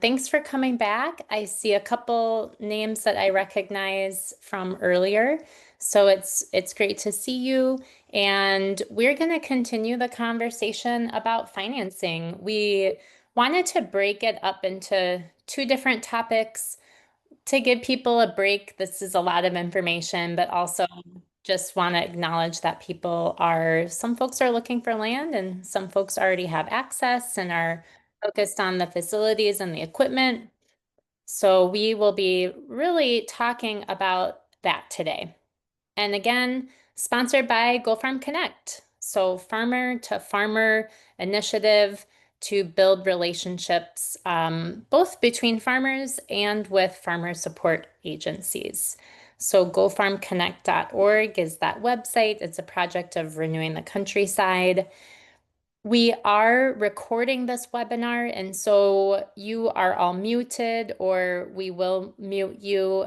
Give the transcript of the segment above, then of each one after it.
Thanks for coming back. I see a couple names that I recognize from earlier. So it's great to see you. And we're going to continue the conversation about financing. We wanted to break it up into two different topics to give people a break. This is a lot of information, but also just want to acknowledge that some folks are looking for land and some folks already have access and are focused on the facilities and the equipment. So we will be really talking about that today. And again, sponsored by Go Farm Connect. So farmer to farmer initiative to build relationships, both between farmers and with farmer support agencies. So gofarmconnect.org is that website. It's a project of renewing the countryside. We are recording this webinar, and so you are all muted, or we will mute you.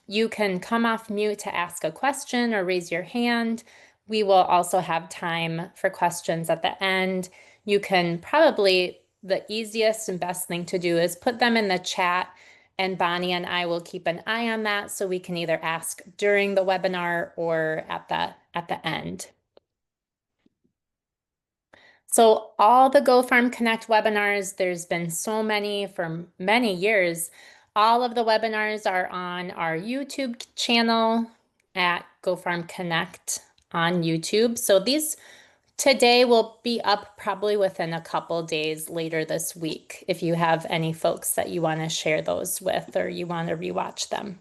You can come off mute to ask a question or raise your hand. We will also have time for questions at the end. You can probably, the easiest and best thing to do is put them in the chat, and Bonnie and I will keep an eye on that so we can either ask during the webinar or at the end. So all the Go Farm Connect webinars, there's been so many for many years. All of the webinars are on our YouTube channel at Go Farm Connect on YouTube. So these today will be up probably within a couple days later this week if you have any folks that you want to share those with or you want to rewatch them.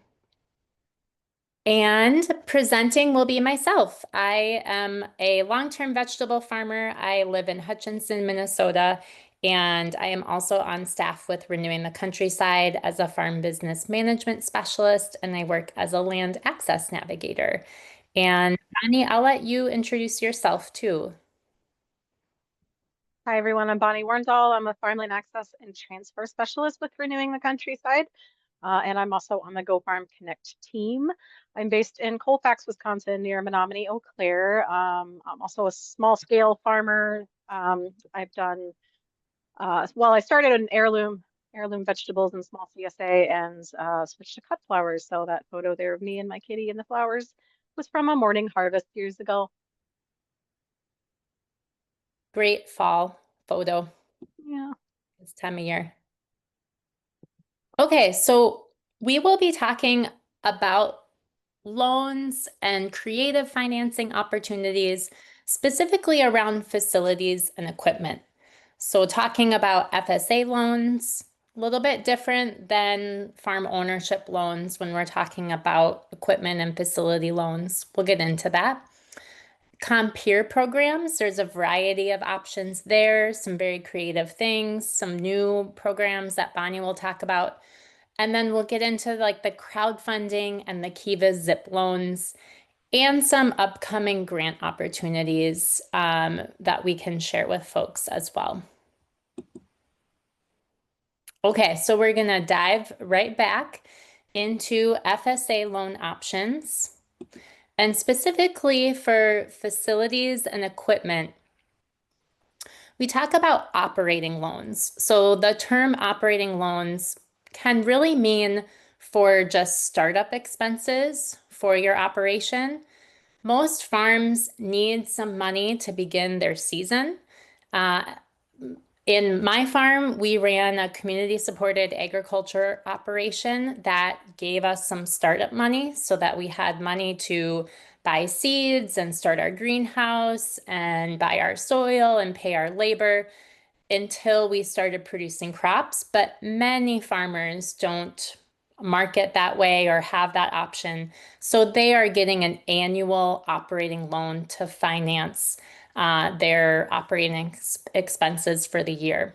And presenting will be myself. I am a long-term vegetable farmer. I live in Hutchinson, Minnesota, and I am also on staff with Renewing the Countryside as a farm business management specialist, and I work as a land access navigator. And Bonnie, I'll let you introduce yourself too. Hi, everyone. I'm Bonnie Warndahl. I'm a farmland access and transfer specialist with Renewing the Countryside, and I'm also on the Go Farm Connect team. I'm based in Colfax, Wisconsin, near Menominee, Eau Claire. I'm also a small scale farmer. I've done, well, I started in heirloom vegetables and small CSA and switched to cut flowers. So that photo there of me and my kitty and the flowers was from a morning harvest years ago. Great fall photo Yeah. this time of year. Okay, so we will be talking about loans and creative financing opportunities, specifically around facilities and equipment. So talking about FSA loans, a little bit different than farm ownership loans when we're talking about equipment and facility loans. We'll get into that. Compeer programs, there's a variety of options there, some very creative things, some new programs that Bonnie will talk about. And then we'll get into like the crowdfunding and the Kiva Zip loans and some upcoming grant opportunities that we can share with folks as well. Okay, so we're going to dive right back into FSA loan options. And specifically for facilities and equipment, we talk about operating loans. So the term operating loans can really mean for just startup expenses for your operation. Most farms need some money to begin their season. Uh, in my farm, we ran a community supported agriculture operation that gave us some startup money so that we had money to buy seeds and start our greenhouse and buy our soil and pay our labor until we started producing crops. But many farmers don't market that way or have that option. So they are getting an annual operating loan to finance their operating expenses for the year.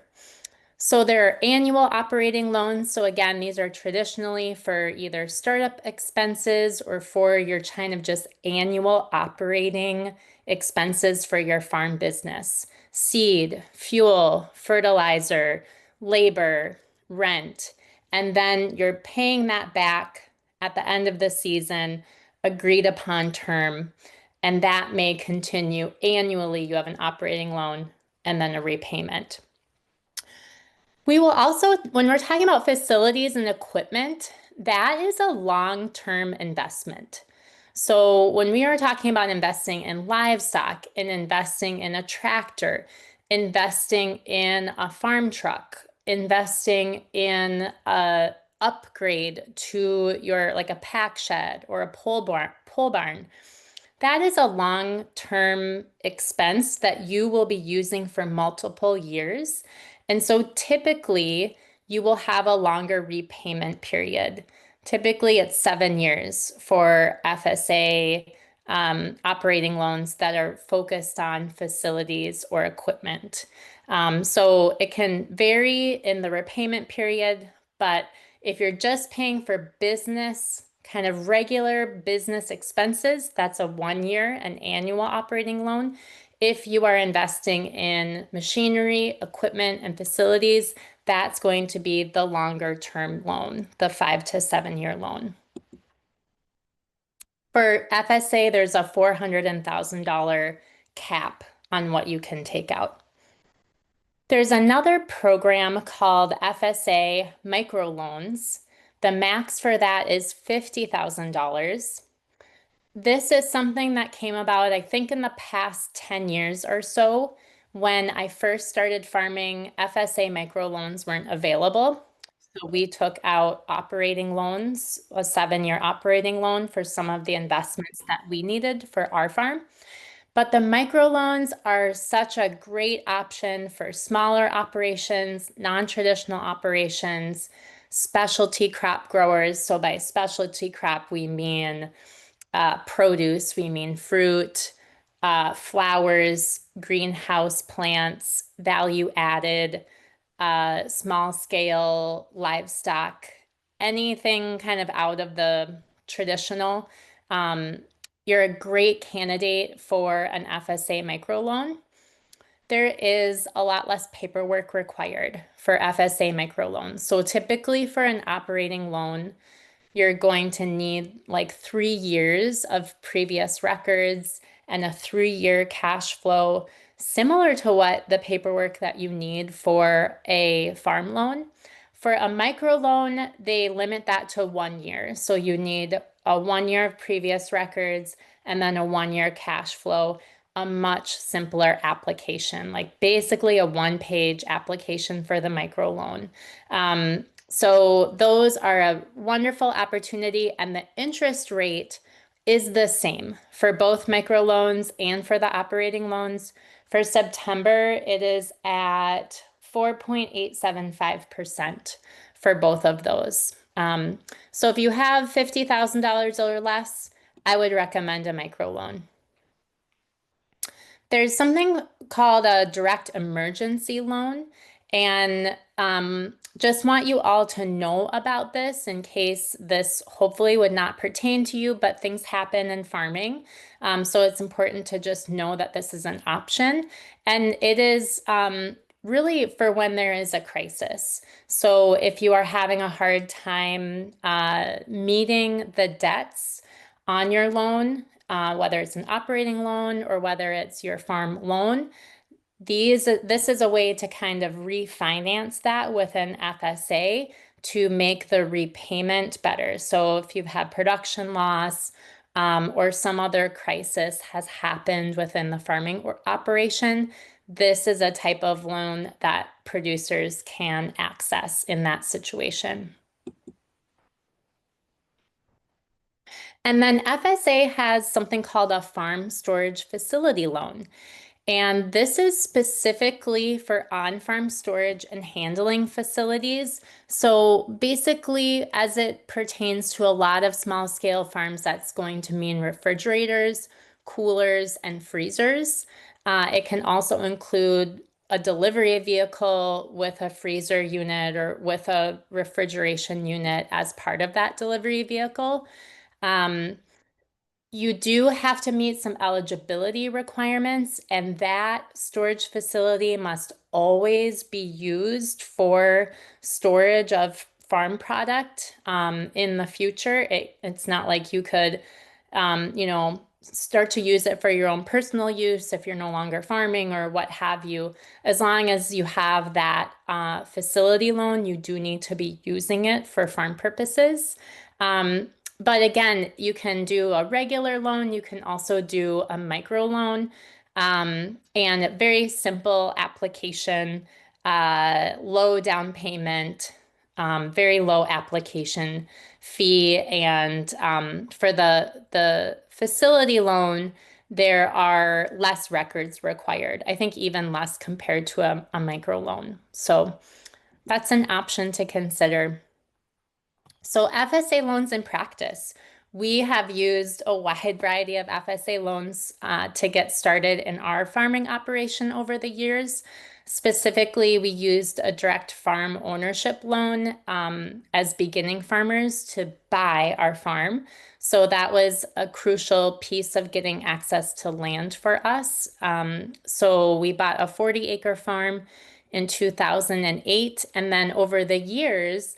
So there are annual operating loans. So again, these are traditionally for either startup expenses or for your kind of just annual operating expenses for your farm business. Seed, fuel, fertilizer, labor, rent. And then you're paying that back at the end of the season, agreed upon term. And that may continue annually. You have an operating loan and then a repayment. We will also, when we're talking about facilities and equipment, that is a long-term investment. So when we are talking about investing in livestock and investing in a tractor, investing in a farm truck, investing in a upgrade to your like a pack shed or a pole barn, that is a long-term expense that you will be using for multiple years. And so typically you will have a longer repayment period. Typically it's 7 years for FSA operating loans that are focused on facilities or equipment. So it can vary in the repayment period, but if you're just paying for business, kind of regular business expenses, that's a 1 year, an annual operating loan. If you are investing in machinery, equipment, and facilities, that's going to be the longer term loan, the 5 to 7 year loan. For FSA, there's a $400,000 cap on what you can take out. There's another program called FSA microloans. The max for that is $50,000. This is something that came about, I think, in the past 10 years or so. When I first started farming, FSA microloans weren't available. So we took out operating loans, a 7 year operating loan for some of the investments that we needed for our farm. But the microloans are such a great option for smaller operations, non-traditional operations, specialty crop growers. So by specialty crop, we mean produce, we mean fruit, flowers, greenhouse plants, value added, small scale livestock, anything kind of out of the traditional. Um, you're a great candidate for an FSA microloan. There is a lot less paperwork required for FSA microloans. So typically for an operating loan, you're going to need like 3 years of previous records and a 3 year cash flow, similar to what the paperwork that you need for a farm loan. For a micro loan, they limit that to 1 year. So you need a 1 year of previous records and then a 1 year cash flow, a much simpler application, like basically a one-page application for the micro loan. So those are a wonderful opportunity, and the interest rate is the same for both microloans and for the operating loans. For September, it is at 4.875% for both of those. So if you have $50,000 or less, I would recommend a microloan. There's something called a direct emergency loan, and just want you all to know about this in case this hopefully would not pertain to you, but things happen in farming. So it's important to just know that this is an option, and it is really for when there is a crisis. So if you are having a hard time meeting the debts on your loan, whether it's an operating loan or whether it's your farm loan, this is a way to kind of refinance that with an FSA to make the repayment better. So if you've had production loss or some other crisis has happened within the farming operation, this is a type of loan that producers can access in that situation. And then FSA has something called a farm storage facility loan. And this is specifically for on-farm storage and handling facilities. So basically, as it pertains to a lot of small-scale farms, that's going to mean refrigerators, coolers, and freezers. It can also include a delivery vehicle with a freezer unit or with a refrigeration unit as part of that delivery vehicle. You do have to meet some eligibility requirements, and that storage facility must always be used for storage of farm product in the future. It's not like you could, start to use it for your own personal use if you're no longer farming or what have you. As long as you have that facility loan, you do need to be using it for farm purposes. Um, but again, you can do a regular loan. You can also do a micro loan, and a very simple application, low down payment, very low application fee. And for the facility loan, there are less records required. I think even less compared to a micro loan. So that's an option to consider. So FSA loans in practice. We have used a wide variety of FSA loans to get started in our farming operation over the years. Specifically, we used a direct farm ownership loan as beginning farmers to buy our farm. So that was a crucial piece of getting access to land for us. So we bought a 40-acre farm in 2008, and then over the years,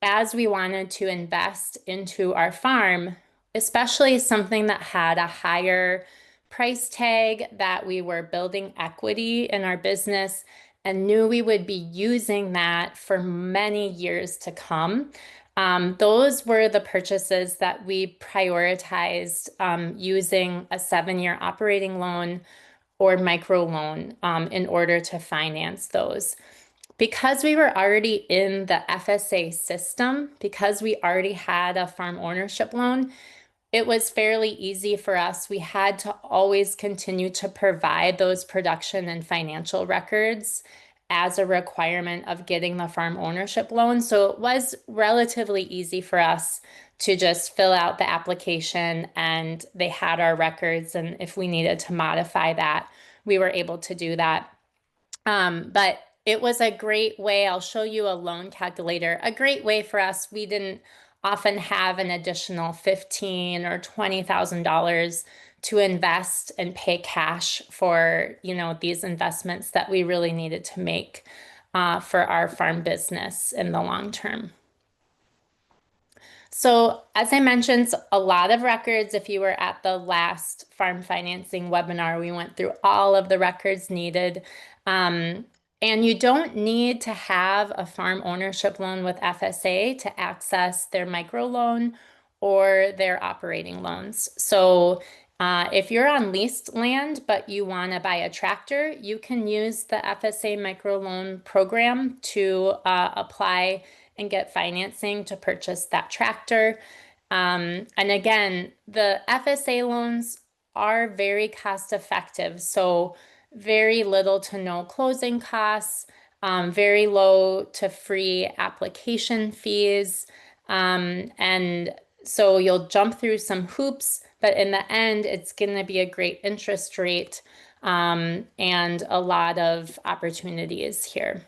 as we wanted to invest into our farm, especially something that had a higher price tag, that we were building equity in our business and knew we would be using that for many years to come. Those were the purchases that we prioritized, using a 7-year operating loan or micro loan in order to finance those. Because we were already in the FSA system, because we already had a farm ownership loan, it was fairly easy for us. We had to always continue to provide those production and financial records as a requirement of getting the farm ownership loan. So it was relatively easy for us to just fill out the application and they had our records. And if we needed to modify that, we were able to do that. But it was a great way. I'll show you a loan calculator. A great way for us. We didn't often have an additional $15,000 or $20,000 to invest and pay cash for, these investments that we really needed to make for our farm business in the long term. So as I mentioned, a lot of records. If you were at the last farm financing webinar, we went through all of the records needed. And you don't need to have a farm ownership loan with FSA to access their micro loan or their operating loans. So if you're on leased land, but you want to buy a tractor, you can use the FSA micro loan program to apply and get financing to purchase that tractor. And again, the FSA loans are very cost effective. So very little to no closing costs, very low to free application fees. And so you'll jump through some hoops, but in the end, it's going to be a great interest rate and a lot of opportunities here.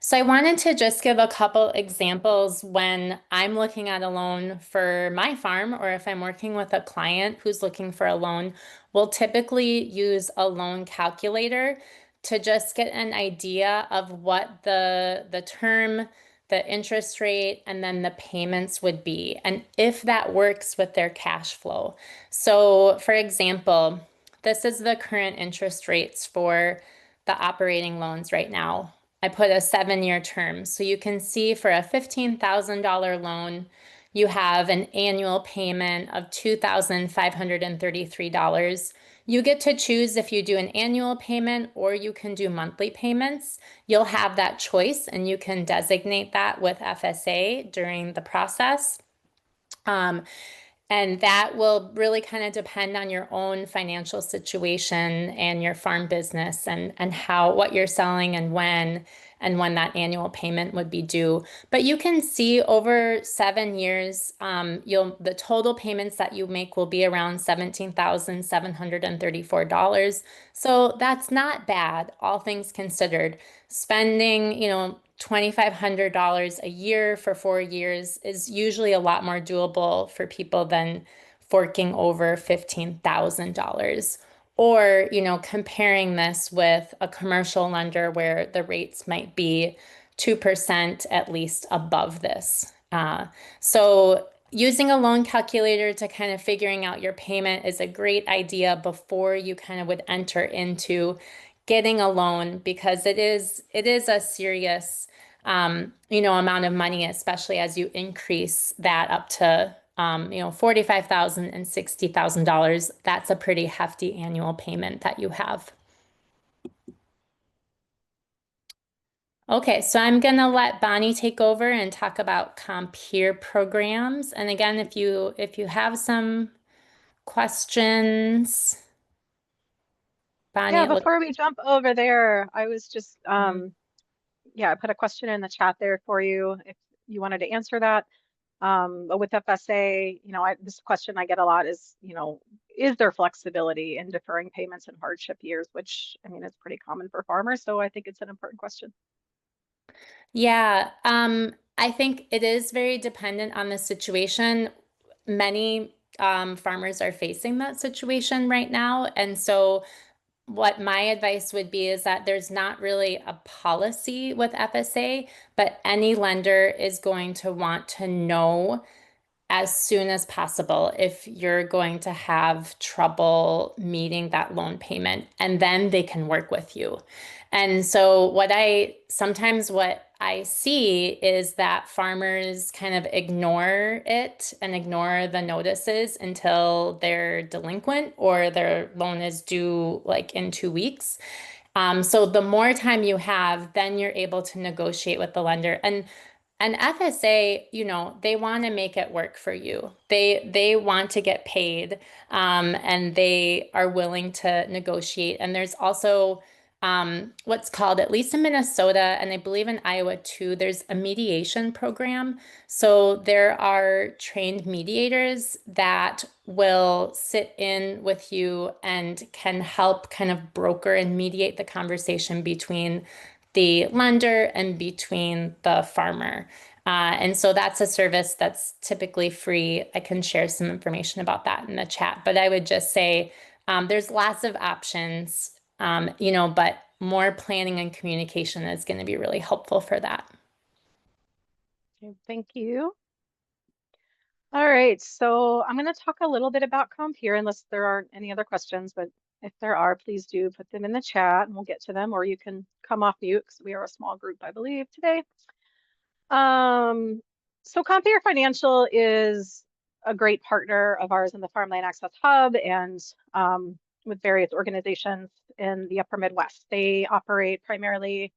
So I wanted to just give a couple examples when I'm looking at a loan for my farm, or if I'm working with a client who's looking for a loan, we'll typically use a loan calculator to just get an idea of what the term, the interest rate, and then the payments would be, and if that works with their cash flow. So for example, this is the current interest rates for the operating loans right now. I put a 7-year term. So you can see for a $15,000 loan, you have an annual payment of $2,533. You get to choose if you do an annual payment or you can do monthly payments. You'll have that choice and you can designate that with FSA during the process. And that will really kind of depend on your own financial situation and your farm business and what you're selling and when that annual payment would be due. But you can see over 7 years, the total payments that you make will be around $17,734. So that's not bad, all things considered. Spending, $2,500 a year for 4 years is usually a lot more doable for people than forking over $15,000. Or, comparing this with a commercial lender where the rates might be 2% at least above this. So using a loan calculator to kind of figuring out your payment is a great idea before you kind of would enter into getting a loan because it is a serious amount of money, especially as you increase that up to $45,000 and $60,000. That's a pretty hefty annual payment that you have. Okay, so I'm gonna let Bonnie take over and talk about Compeer programs. And again, if you have some questions, Bonnie, Yeah, it looks. before we jump over there, I was just, yeah, I put a question in the chat there for you if you wanted to answer that. But with FSA, this question I get a lot is, is there flexibility in deferring payments in hardship years, which I mean, is pretty common for farmers. So I think it's an important question. Yeah, I think it is very dependent on the situation. Many farmers are facing that situation right now, and so what my advice would be is that there's not really a policy with FSA, but any lender is going to want to know as soon as possible if you're going to have trouble meeting that loan payment, and then they can work with you. And so what I see is that farmers kind of ignore it and ignore the notices until they're delinquent or their loan is due like in 2 weeks. So the more time you have, then you're able to negotiate with the lender. And FSA, they want to make it work for you. They want to get paid, and they are willing to negotiate. And there's also what's called, at least in Minnesota, and I believe in Iowa too, there's a mediation program. So there are trained mediators that will sit in with you and can help kind of broker and mediate the conversation between the lender and between the farmer. And so that's a service that's typically free. I can share some information about that in the chat, but I would just say there's lots of options, but more planning and communication is going to be really helpful for that. Okay, thank you. All right, so I'm going to talk a little bit about Compeer unless there aren't any other questions, but if there are, please do put them in the chat and we'll get to them, or you can come off mute because we are a small group, I believe, today. So Compeer Financial is a great partner of ours in the Farmland Access Hub and with various organizations in the upper Midwest. They operate primarily,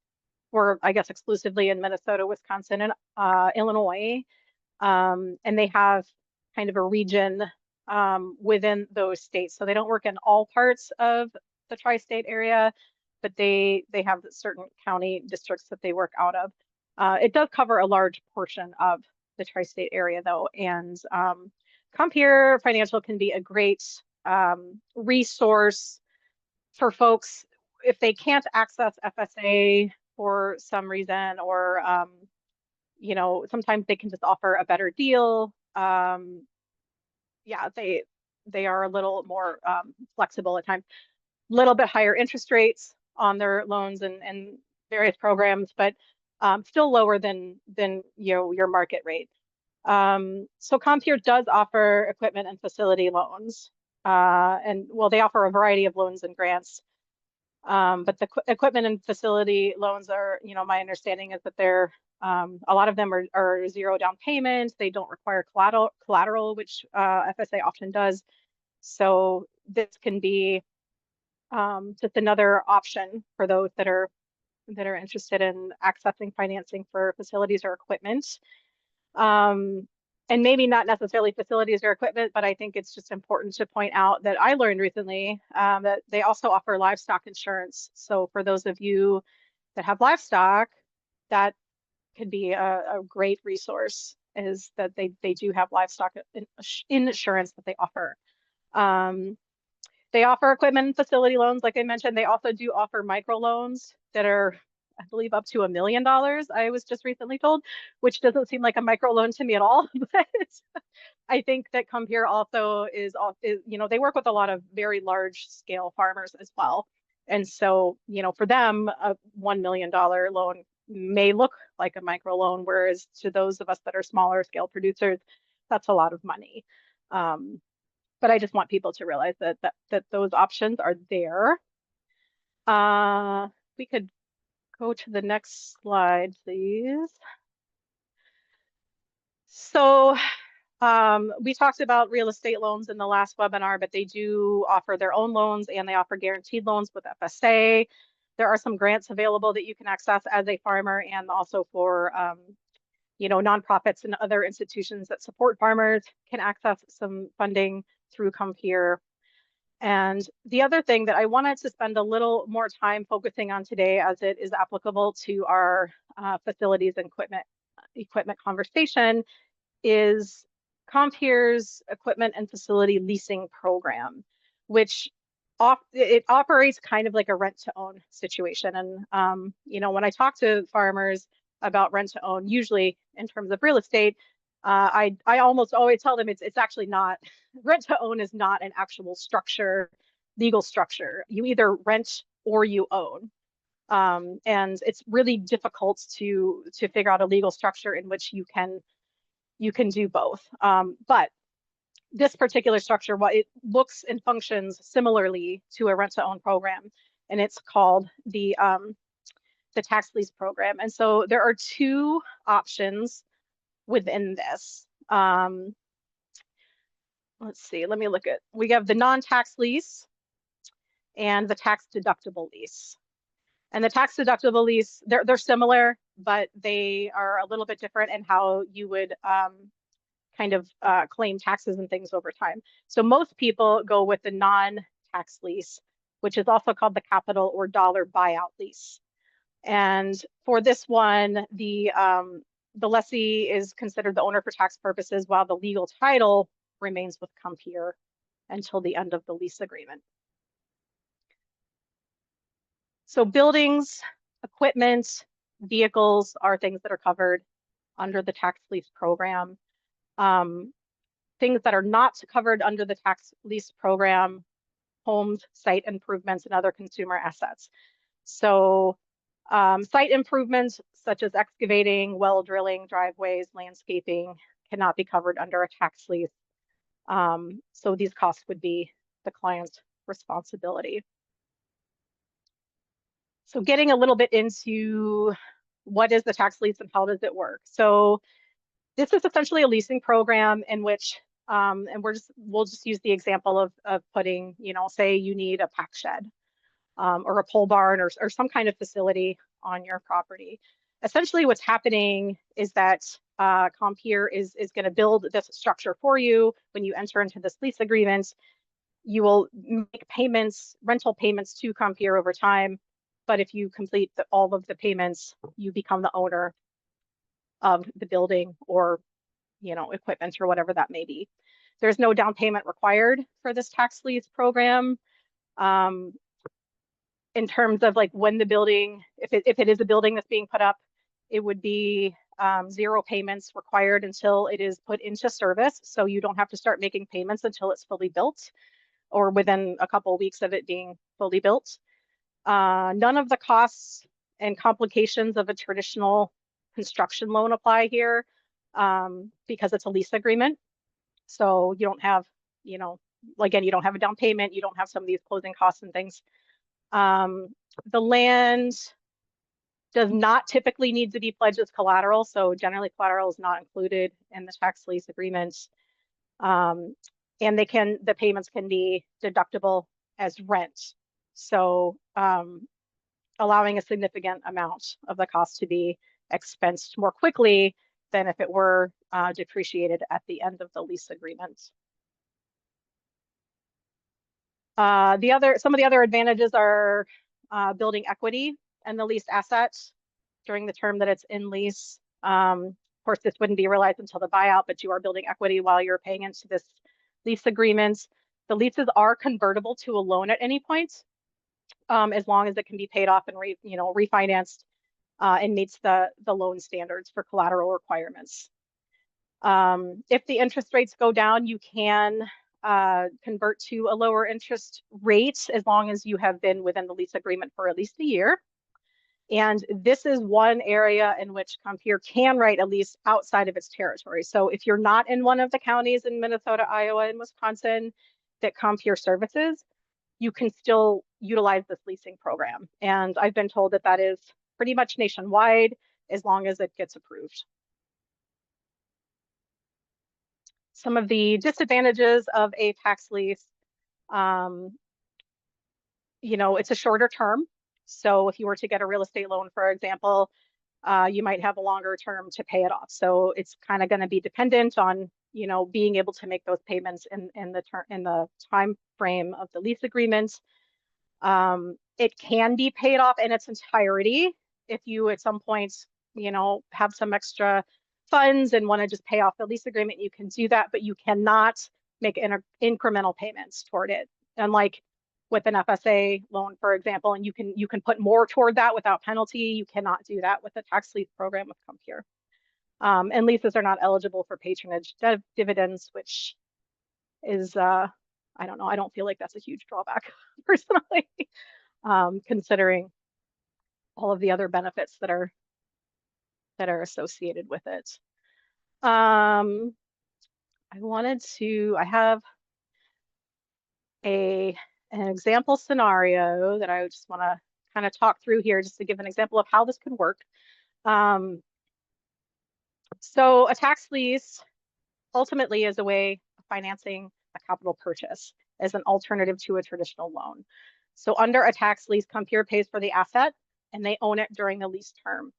or I guess exclusively, in Minnesota, Wisconsin, and Illinois. And they have kind of a region within those states. So they don't work in all parts of the tri-state area, but they have certain county districts that they work out of. It does cover a large portion of the tri-state area though. And Compeer Financial can be a great resource for folks if they can't access FSA for some reason, or sometimes they can just offer a better deal. Yeah, they are a little more flexible at times, a little bit higher interest rates on their loans and various programs, but still lower than your market rate. So Compeer does offer equipment and facility loans, and well, they offer a variety of loans and grants. But the equipment and facility loans are, my understanding is that they're a lot of them are zero down payment. They don't require collateral, which FSA often does. So this can be just another option for those that are interested in accessing financing for facilities or equipment. And maybe not necessarily facilities or equipment, but I think it's just important to point out that I learned recently that they also offer livestock insurance. So for those of you that have livestock, that could be a great resource, is that they do have livestock insurance that they offer. They offer equipment and facility loans, like I mentioned. They also do offer microloans that are, I believe, up to $1 million. I was just recently told, which doesn't seem like a microloan to me at all. But I think that Compeer also is, they work with a lot of very large scale farmers as well. And so, for them, a $1 million loan may look like a microloan, whereas to those of us that are smaller scale producers, that's a lot of money. But I just want people to realize that those options are there. We could go to the next slide, please. So we talked about real estate loans in the last webinar, but they do offer their own loans and they offer guaranteed loans with FSA. There are some grants available that you can access as a farmer and also for nonprofits and other institutions that support farmers can access some funding through Compeer. And the other thing that I wanted to spend a little more time focusing on today, as it is applicable to our facilities and equipment conversation, is Compeer's equipment and facility leasing program, which it operates kind of like a rent to own situation. And when I talk to farmers about rent to own, usually in terms of real estate, I almost always tell them it's actually not, rent to own is not an actual structure, legal structure. You either rent or you own. And it's really difficult to figure out a legal structure in which you can do both. But this particular structure, it looks and functions similarly to a rent to own program, and it's called the tax lease program. And so there are two options within this. Let's see, let me look at, we have the non-tax lease and the tax deductible lease. And the tax deductible lease, they're similar, but they are a little bit different in how you would kind of claim taxes and things over time. So most people go with the non-tax lease, which is also called the capital or dollar buyout lease. And for this one, the lessee is considered the owner for tax purposes, while the legal title remains with Compeer until the end of the lease agreement. So buildings, equipment, vehicles are things that are covered under the tax lease program. Things that are not covered under the tax lease program, homes, site improvements, and other consumer assets. So site improvements such as excavating, well drilling, driveways, landscaping cannot be covered under a tax lease. So these costs would be the client's responsibility. So getting a little bit into what is the tax lease and how does it work? So this is essentially a leasing program in which, and we'll just use the example of putting, say you need a pack shed or a pole barn or some kind of facility on your property. Essentially what's happening is that Compeer is going to build this structure for you. When you enter into this lease agreement, you will make payments, rental payments to Compeer over time. But if you complete all of the payments, you become the owner of the building or, equipment or whatever that may be. There's no down payment required for this tax lease program. In terms of like when the building, if it is a building that's being put up, it would be 0 payments required until it is put into service. So you don't have to start making payments until it's fully built or within a couple of weeks of it being fully built. None of the costs and complications of a traditional construction loan apply here because it's a lease agreement. So you don't have, again, you don't have a down payment, you don't have some of these closing costs and things. The land does not typically need to be pledged as collateral. So generally collateral is not included in the tax lease agreement. And the payments can be deductible as rent. So allowing a significant amount of the cost to be expensed more quickly than if it were depreciated at the end of the lease agreement. Some of the other advantages are building equity and the leased asset during the term that it's in lease. Of course, this wouldn't be realized until the buyout, but you are building equity while you're paying into this lease agreement. The leases are convertible to a loan at any point, as long as it can be paid off and refinanced and meets the loan standards for collateral requirements. If the interest rates go down, you can convert to a lower interest rate as long as you have been within the lease agreement for at least a year. And this is one area in which Compeer can write a lease outside of its territory. So if you're not in one of the counties in Minnesota, Iowa, and Wisconsin that Compeer services, you can still utilize this leasing program. And I've been told that that is pretty much nationwide as long as it gets approved. Some of the disadvantages of a tax lease, you know, it's a shorter term. So if you were to get a real estate loan, for example, you might have a longer term to pay it off. So it's kind of going to be dependent on, you know, being able to make those payments in the time frame of the lease agreement. It can be paid off in its entirety if you at some point, you know, have some extra funds and want to just pay off the lease agreement, you can do that, but you cannot make incremental payments toward it. Unlike with an FSA loan, for example, and you can put more toward that without penalty. You cannot do that with a tax lease program with Compeer. And leases are not eligible for patronage dividends, which is, I don't know, I don't feel like that's a huge drawback personally, considering all of the other benefits that are associated with it. I have an example scenario that I just want to kind of talk through here just to give an example of how this could work. So a tax lease ultimately is a way of financing a capital purchase as an alternative to a traditional loan. So under a tax lease, Compeer pays for the asset and they own it during the lease term.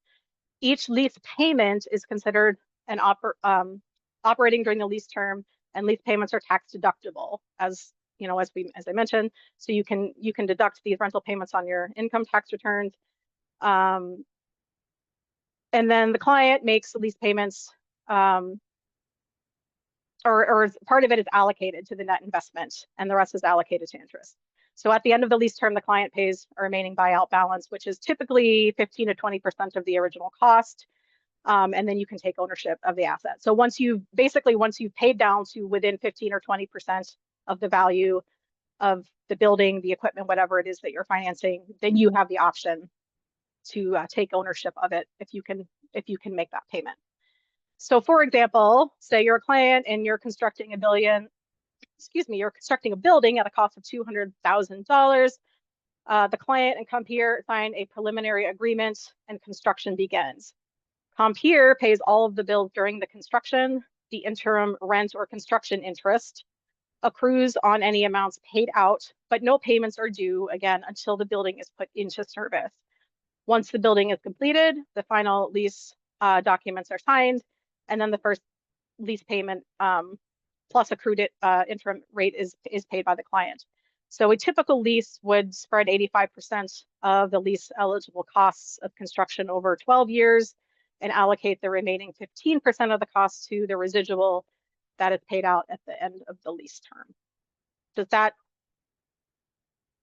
Each lease payment is considered an operating during the lease term, and lease payments are tax deductible, as you know, as I mentioned. So you can deduct these rental payments on your income tax returns. And then the client makes the lease payments, or part of it is allocated to the net investment, and the rest is allocated to interest. So at the end of the lease term, the client pays a remaining buyout balance, which is typically 15 to 20% of the original cost. And then you can take ownership of the asset. So once you've paid down to within 15 or 20% of the value of the building, the equipment, whatever it is that you're financing, then you have the option to take ownership of it if you can make that payment. So for example, say you're a client and you're constructing a building at a cost of $200,000. The client and Compeer sign a preliminary agreement and construction begins. Compeer pays all of the bills during the construction. The interim rent or construction interest accrues on any amounts paid out, but no payments are due again until the building is put into service. Once the building is completed, the final lease documents are signed, and then the first lease payment plus accrued interim rate is paid by the client. So a typical lease would spread 85% of the lease eligible costs of construction over 12 years and allocate the remaining 15% of the cost to the residual that is paid out at the end of the lease term. Does that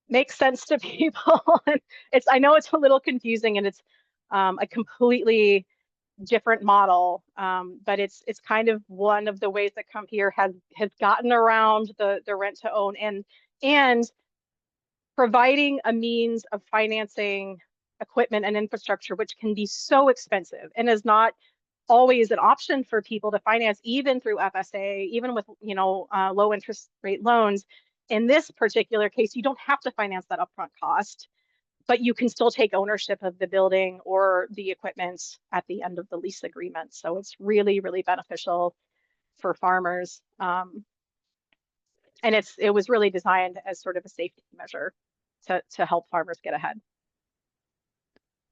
make sense to people? I know it's a little confusing, and it's a completely different model, but it's kind of one of the ways that Compeer has gotten around the rent to own and providing a means of financing equipment and infrastructure, which can be so expensive and is not always an option for people to finance, even through FSA, even with low interest rate loans. In this particular case, you don't have to finance that upfront cost, but you can still take ownership of the building or the equipment at the end of the lease agreement. So it's really, really beneficial for farmers. And it was really designed as sort of a safety measure to help farmers get ahead.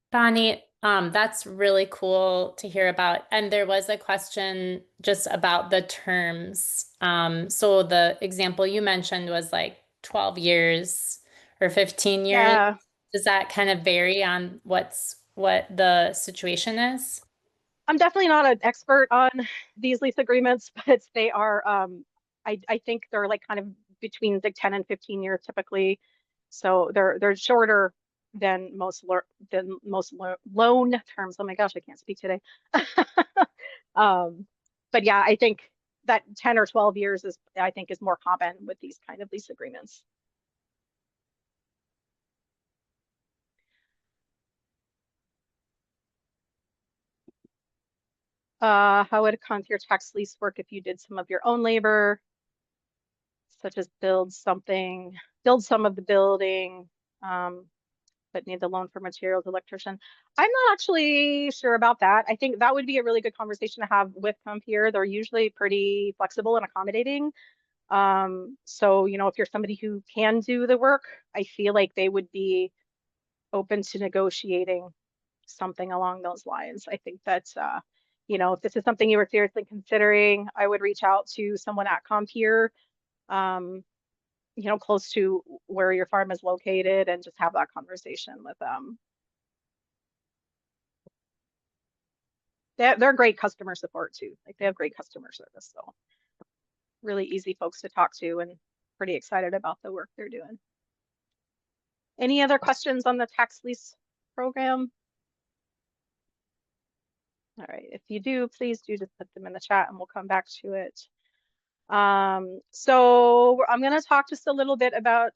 Bonnie, that's really cool to hear about. And there was a question just about the terms. So the example you mentioned was like 12 years or 15 years. Yeah. Does that kind of vary on what the situation is? I'm definitely not an expert on these lease agreements, but they are, I think they're like kind of between like 10 and 15 years typically. So they're shorter than most loan terms. Oh my gosh, I can't speak today. But yeah, I think that 10 or 12 years is more common with these kind of lease agreements. How would a Compeer tax lease work if you did some of your own labor, such as build some of the building, but need the loan for materials, electrician? I'm not actually sure about that. I think that would be a really good conversation to have with Compeer. They're usually pretty flexible and accommodating. So, if you're somebody who can do the work, I feel like they would be open to negotiating something along those lines. I think that's, if this is something you were seriously considering, I would reach out to someone at Compeer, um, close to where your farm is located and just have that conversation with them. They're great customer support too. Like they have great customer service. So really easy folks to talk to and pretty excited about the work they're doing. Any other questions on the tax lease program? All right, if you do, please do just put them in the chat and we'll come back to it. So I'm going to talk just a little bit about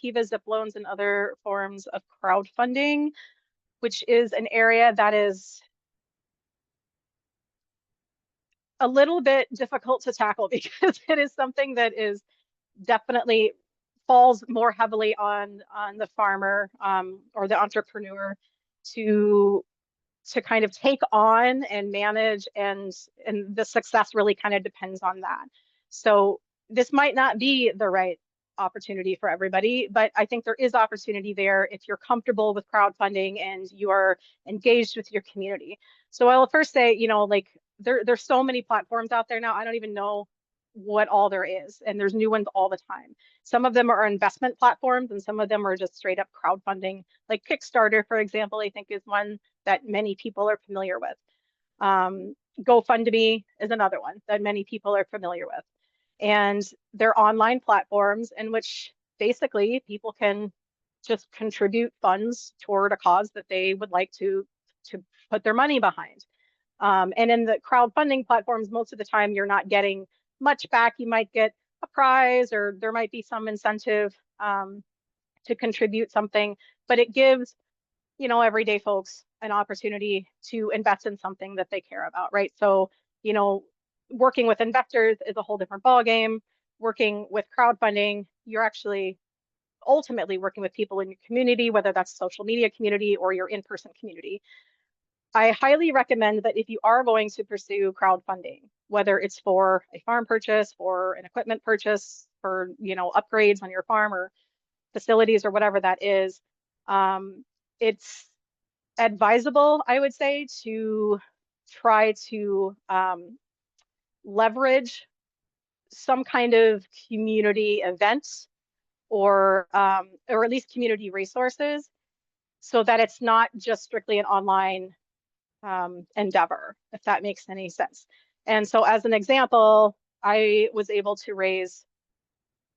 Kiva Zip loans and other forms of crowdfunding, which is an area that is a little bit difficult to tackle because it is something that is definitely falls more heavily on the farmer or the entrepreneur to kind of take on and manage, and the success really kind of depends on that. So this might not be the right opportunity for everybody, but I think there is opportunity there if you're comfortable with crowdfunding and you are engaged with your community. So I'll first say, like there's so many platforms out there now. I don't even know what all there is, and there's new ones all the time. Some of them are investment platforms and some of them are just straight up crowdfunding, like Kickstarter, for example, I think is one that many people are familiar with. GoFundMe is another one that many people are familiar with. And they're online platforms in which basically people can just contribute funds toward a cause that they would like to put their money behind. And in the crowdfunding platforms, most of the time you're not getting much back. You might get a prize or there might be some incentive to contribute something, but it gives everyday folks an opportunity to invest in something that they care about, right? So, working with investors is a whole different ballgame. Working with crowdfunding, you're actually ultimately working with people in your community, whether that's social media community or your in-person community. I highly recommend that if you are going to pursue crowdfunding, whether it's for a farm purchase or an equipment purchase for, upgrades on your farm or facilities or whatever that is, it's advisable, I would say, to try to leverage some kind of community event or at least community resources so that it's not just strictly an online endeavor, if that makes any sense. And so as an example, I was able to raise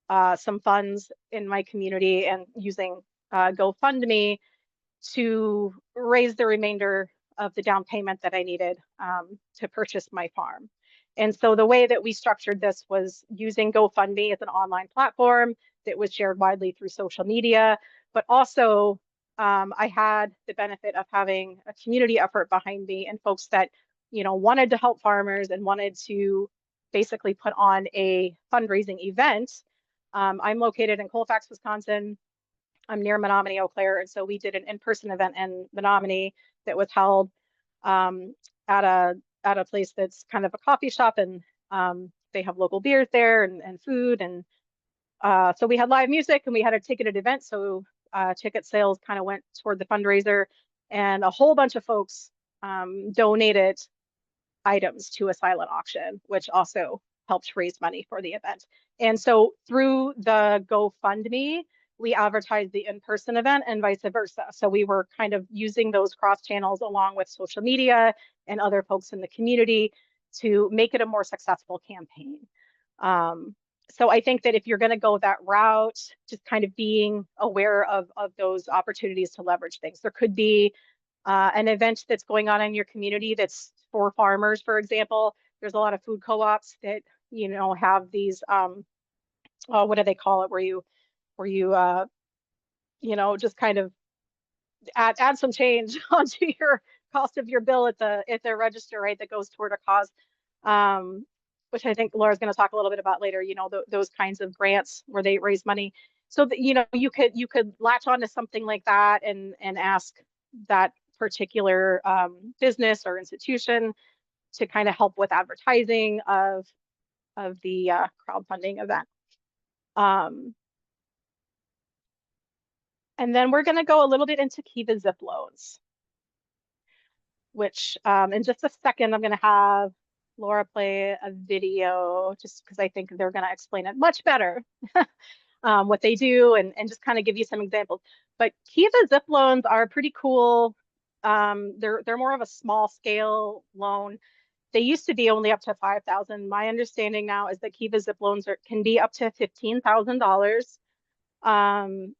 some funds in my community and using GoFundMe to raise the remainder of the down payment that I needed to purchase my farm. And so the way that we structured this was using GoFundMe as an online platform that was shared widely through social media, but also I had the benefit of having a community effort behind me and folks that, wanted to help farmers and wanted to basically put on a fundraising event. I'm located in Colfax, Wisconsin. I'm near Menominee, Eau Claire, and so we did an in-person event in Menominee that was held at a place that's kind of a coffee shop, and they have local beers there and food, and so we had live music and we had a ticketed event. So ticket sales kind of went toward the fundraiser, and a whole bunch of folks donated items to a silent auction, which also helped raise money for the event. And so through the GoFundMe, we advertised the in-person event and vice versa. So we were kind of using those cross channels along with social media and other folks in the community to make it a more successful campaign. So I think that if you're going to go that route, just kind of being aware of those opportunities to leverage things. There could be an event that's going on in your community that's for farmers, for example. There's a lot of food co-ops that, have these, what do they call it, where you just kind of add some change onto cost of your bill at the register, right, that goes toward a cause. Which I think Laura's going to talk a little bit about later, you know, those kinds of grants where they raise money. So that, you know, you could latch on to something like that and ask that particular business or institution to kind of help with advertising of the crowdfunding event. And then we're going to go a little bit into Kiva Zip loans, which in just a second, I'm going to have Laura play a video just because I think they're going to explain it much better, what they do and just kind of give you some examples. But Kiva Zip loans are pretty cool. They're more of a small scale loan. They used to be only up to 5,000. My understanding now is that Kiva Zip loans can be up to $15,000.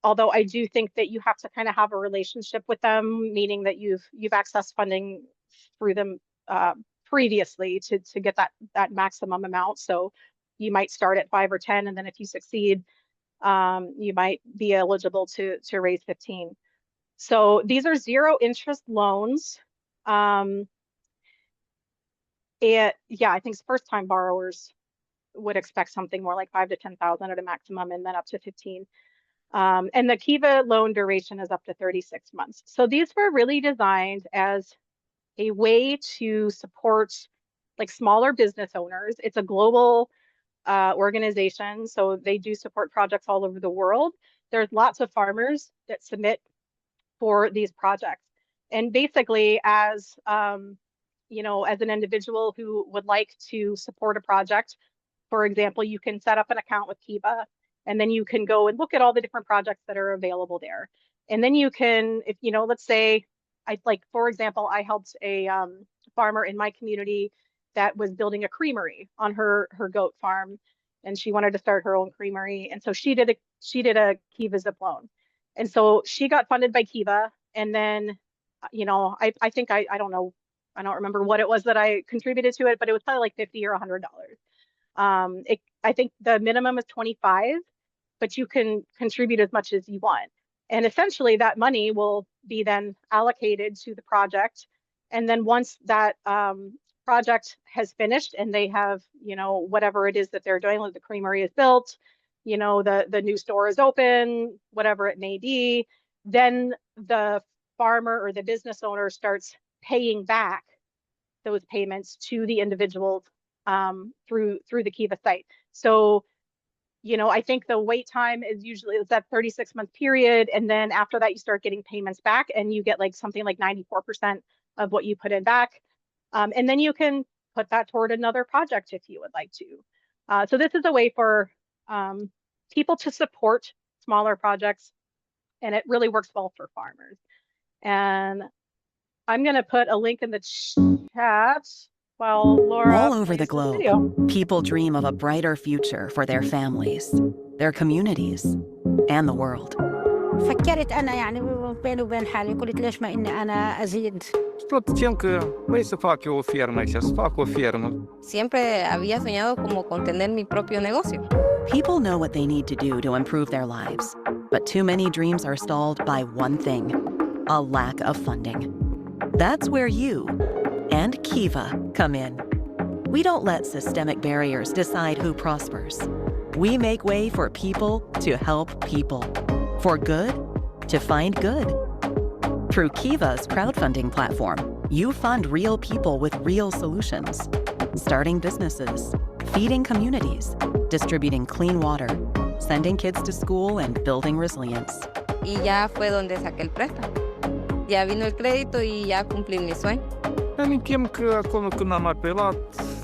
Although I do think that you have to kind of have a relationship with them, meaning that you've accessed funding through them previously to get that maximum amount. So you might start at 5 or 10, and then if you succeed, you might be eligible to raise 15. So these are zero interest loans. Yeah, I think first time borrowers would expect something more like 5 to 10,000 at a maximum, and then up to 15. And the Kiva loan duration is up to 36 months. So these were really designed as a way to support like smaller business owners. It's a global organization, so they do support projects all over the world. There's lots of farmers that submit for these projects. And basically, as you know, as an individual who would like to support a project, for example, you can set up an account with Kiva, and then you can go and look at all the different projects that are available there. And then you can, if you know, let's say, for example, I helped a farmer in my community that was building a creamery on her goat farm, and she wanted to start her own creamery. And so she did a Kiva Zip loan. And so she got funded by Kiva. And then, you know, I think I don't know, I don't remember what it was that I contributed to it, but it was probably like $50 or $100. I think the minimum is 25, but you can contribute as much as you want. And essentially that money will be then allocated to the project. And then once that project has finished and they have, you know, whatever it is that they're doing, like the creamery is built, you know, the new store is open, whatever it may be, then the farmer or the business owner starts paying back those payments to the individuals through the Kiva site. So, you know, I think the wait time is usually that 36-month period. And then after that, you start getting payments back and you get like something like 94% of what you put in back. And then you can put that toward another project if you would like to. So this is a way for people to support smaller projects, and it really works well for farmers. And I'm going to put a link in the chat while Laura all over the plays this globe, video. people dream of a brighter future for their families, their communities, and the world. فكرت أنا يعني بيني وبين حالي قلت ليش ما إني أنا أزيد. Tot timpul că vrei să fac eu o fermă aici, să fac o fermă. Siempre había soñado como con tener mi propio negocio. People know what they need to do to improve their lives, but too many dreams are stalled by one thing: a lack of funding. That's where you and Kiva come in. We don't let systemic barriers decide who prospers. We make way for people to help people, for good to find good. Through Kiva's crowdfunding platform, you fund real people with real solutions, starting businesses, feeding communities, distributing clean water, sending kids to school, and building resilience. Y ya fue donde saqué el préstamo. Ya vino el crédito y ya cumplí mi sueño. Îmi chem că acolo când am apelat,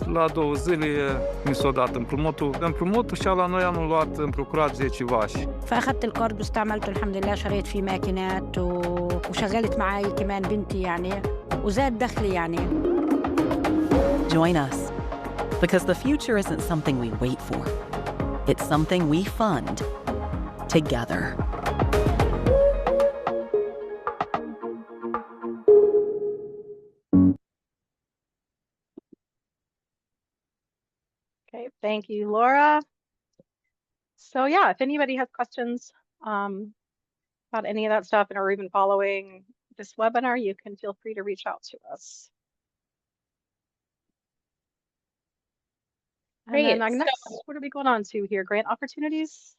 la 2 zile mi s-a dat împrumutul și la noi am luat împrumurat 10 vași. فأخذت القرض واستعملته الحمد لله شريت فيه ماكينات وشغلت معي كمان بنتي يعني وزاد دخلي يعني. Join us, because the future isn't something we wait for. It's something we fund together. Okay, thank you, Laura. So yeah, if anybody has questions about any of that stuff and are even following this webinar, you can feel free to reach out to us. And then Great. next, what are we going on to here? Grant opportunities?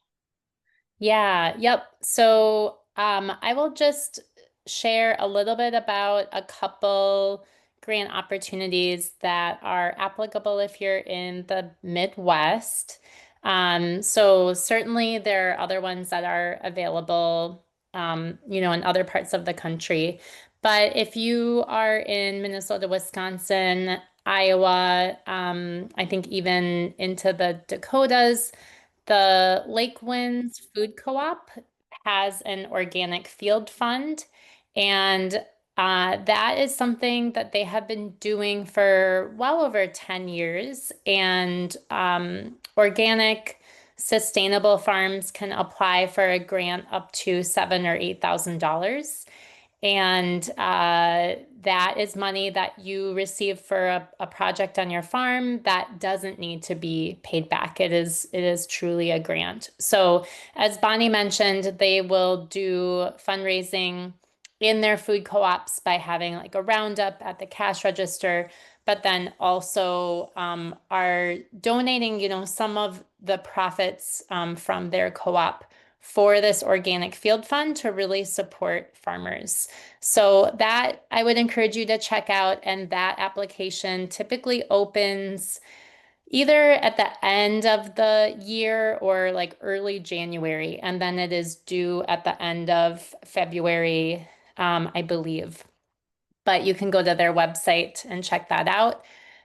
Yeah, yep. So I will just share a little bit about a couple grant opportunities that are applicable if you're in the Midwest. So certainly there are other ones that are available, in other parts of the country. But if you are in Minnesota, Wisconsin, Iowa, I think even into the Dakotas, the Lake Winds Food Co-op has an organic field fund, and that is something that they have been doing for well over 10 years. And organic sustainable farms can apply for a grant up to $7,000 or $8,000. And that is money that you receive for a project on your farm that doesn't need to be paid back. It is truly a grant. So as Bonnie mentioned, they will do fundraising in their food co-ops by having like a roundup at the cash register, but then also are donating, some of the profits from their co-op for this organic field fund to really support farmers. So that I would encourage you to check out, and that application typically opens either at the end of the year or like early January, and then it is due at the end of February, I believe. But you can go to their website and check that out.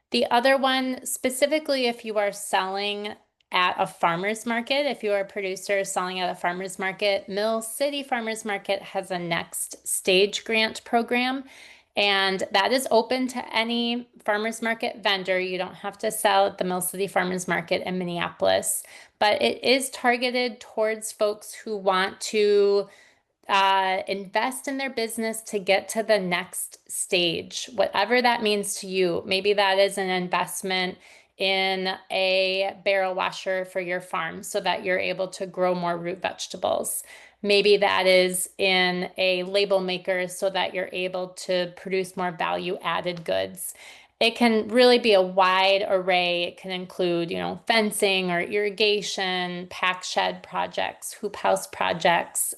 The other one, specifically if you are selling at a farmer's market, if you are a producer selling at a farmer's market, Mill City Farmers Market has a next stage grant program, and that is open to any farmer's market vendor. You don't have to sell at the Mill City Farmers Market in Minneapolis, but it is targeted towards folks who want to invest in their business to get to the next stage, whatever that means to you. Maybe that is an investment in a barrel washer for your farm so that you're able to grow more root vegetables. Maybe that is in a label maker so that you're able to produce more value added goods. It can really be a wide array. It can include, fencing or irrigation, pack shed projects, hoop house projects,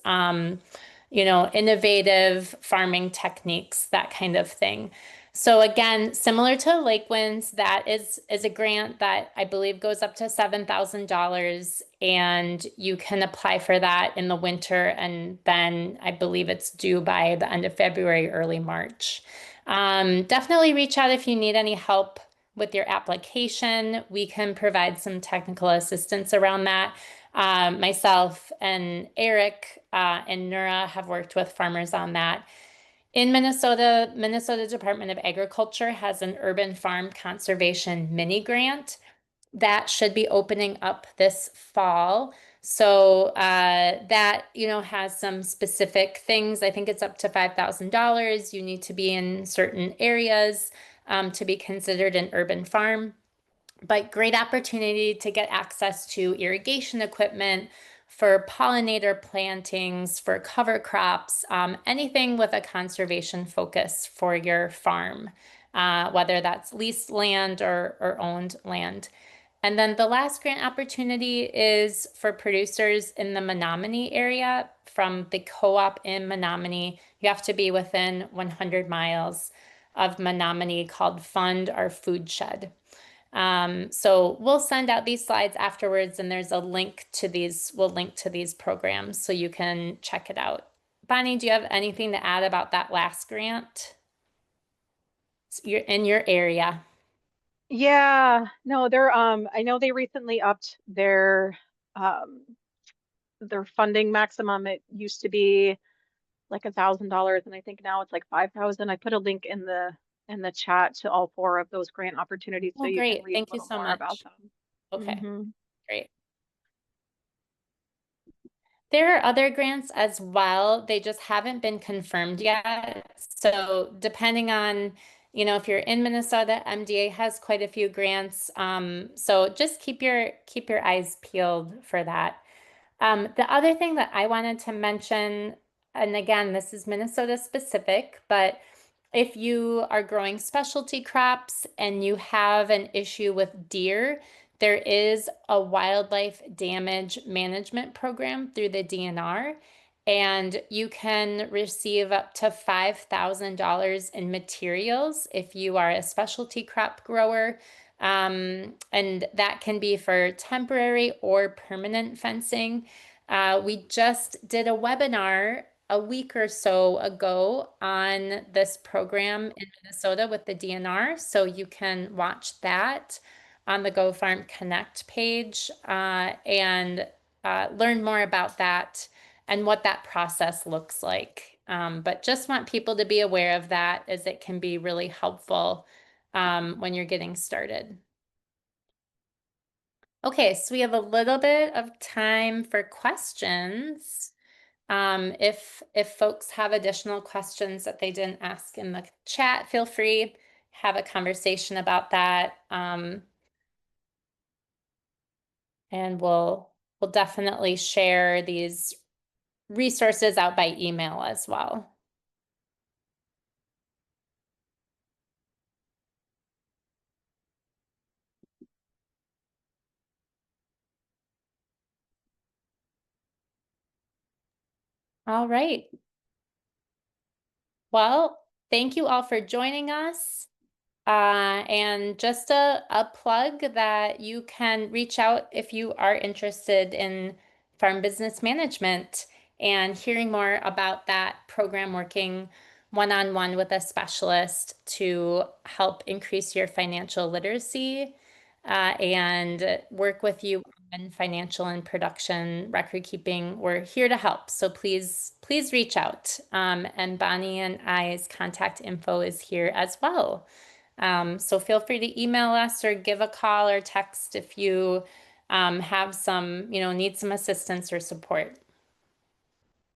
innovative farming techniques, that kind of thing. So again, similar to Lake Winds, that is a grant that I believe goes up to $7,000, and you can apply for that in the winter, and then I believe it's due by the end of February, early March. Definitely reach out if you need any help with your application. We can provide some technical assistance around that. Myself and Eric and Nura have worked with farmers on that. In Minnesota, Minnesota Department of Agriculture has an urban farm conservation mini grant that should be opening up this fall. So that, has some specific things. I think it's up to $5,000. You need to be in certain areas to be considered an urban farm. But great opportunity to get access to irrigation equipment, for pollinator plantings, for cover crops, anything with a conservation focus for your farm, whether that's leased land or owned land. And then the last grant opportunity is for producers in the Menominee area from the co-op in Menominee. You have to be within 100 miles of Menominee, called Fund Our Food Shed. So we'll send out these slides afterwards, and there's a link to these. We'll link to these programs so you can check it out. Bonnie, do you have anything to add about that last grant? You're in your area. Yeah, no, they're I know they recently upped their funding maximum. It used to be like $1,000, and I think now it's like 5,000. I put a link in the chat to all 4 of those grant opportunities so Oh, you great. can read Thank a you little so more about much. them. Okay, great. There are other grants as well. They just haven't been confirmed yet. So depending on, if you're in Minnesota, MDA has quite a few grants. So just keep your eyes peeled for that. The other thing that I wanted to mention and again, this is Minnesota specific, but if you are growing specialty crops and you have an issue with deer, there is a wildlife damage management program through the DNR, and you can receive up to $5,000 in materials if you are a specialty crop grower. And that can be for temporary or permanent fencing. We just did a webinar a week or so ago on this program in Minnesota with the DNR, so you can watch that on the Go Farm Connect page and learn more about that and what that process looks like. But just want people to be aware of that, as it can be really helpful when you're getting started. Okay, so we have a little bit of time for questions. If folks have additional questions that they didn't ask in the chat, feel free, have a conversation about that. And we'll definitely share these resources out by email as well. All right. Well, thank you all for joining us. And just a plug that you can reach out if you are interested in farm business management and hearing more about that program, working one-on-one with a specialist to help increase your financial literacy and work with you on financial and production record keeping. We're here to help, so please reach out. And Bonnie and I's contact info is here as well. So feel free to email us or give a call or text if you have some, need some assistance or support.